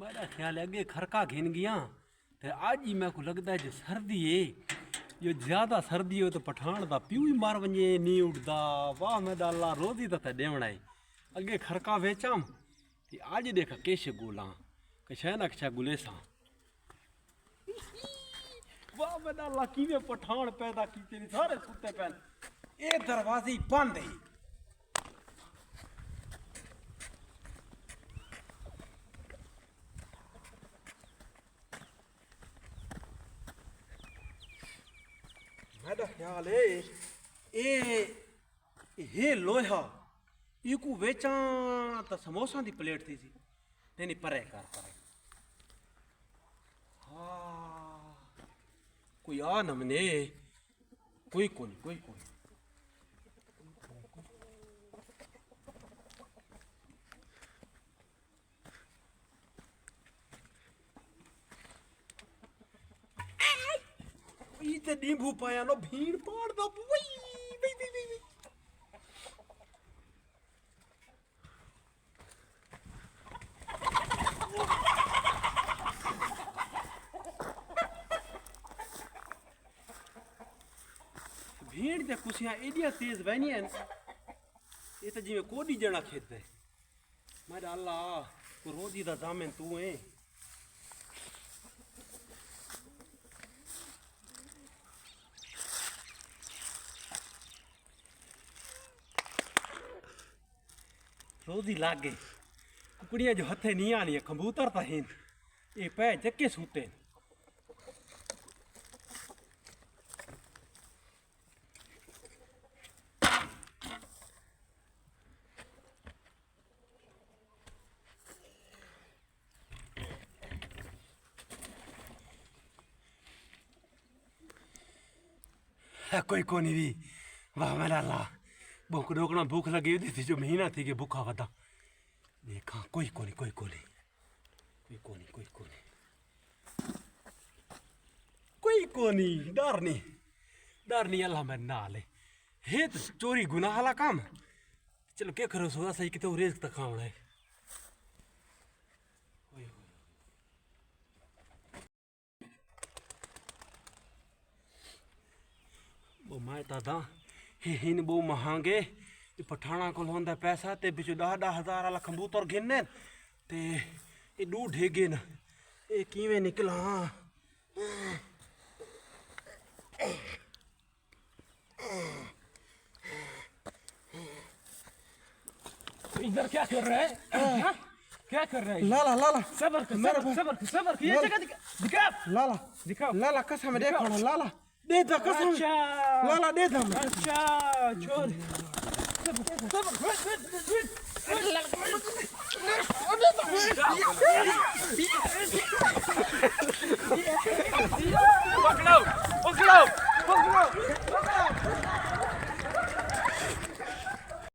मेरा ख्याल है अगे खरका घिन गया ते आज ही मेरे को लगता है जो सर्दी है जो ज्यादा सर्दी हो तो पठान दा प्यू ही मार वने नहीं उठदा वाह मेरा अल्लाह रोजी तो देवना है अगे खरका बेचाम ते आज देख केश गोला कशा ना कशा गुलेसा वाह मेरा अल्लाह किवे पठान पैदा कीते सारे सुते पैन ये दरवाजे बंद है मेरा ख्याल है ये लोहा इको बेचा तो समोसा की प्लेट थी नहीं नहीं परे कर परे हाँ कोई आ नमने कोई कोई इते नींबू पाया लो भीड़ पाड़ दा वई भीड़ ते कुसियां एडिया तेज बहनी है ये तो जिਵੇਂ कोडी जणा खेत है मेरा अल्लाह को रोजी दा जामिन तू है रोजी लागे कुकड़ियां जो हथे नहीं आनी है कबूतर तो हैं ये पै जके सूते कोई कोनी भी वाह मेरा अल्लाह भूख डोकना भूख लगी हुई थी जो महीना थी कि भूखा वदा देखा कोई कोनी डर नहीं अल्लाह मेरे नाल है हे तो चोरी गुनाह वाला काम चलो क्या करो सो सही कितो रेज़ तक खावना है वो मैं दादा हिन बहु महंगे पठाना को होंदा पैसा ते बिच 10,000 वाला कबूतर गिनने ते ये दू ढेगे न ये किवें निकला इधर क्या कर रहा है हाँ? क्या कर रहा है लाला सबर ये जगह दिखा दिखाओ लाला कसम देखो लाला दे दा कसम अच्छा लाला दे दा अच्छा छोड़ सबर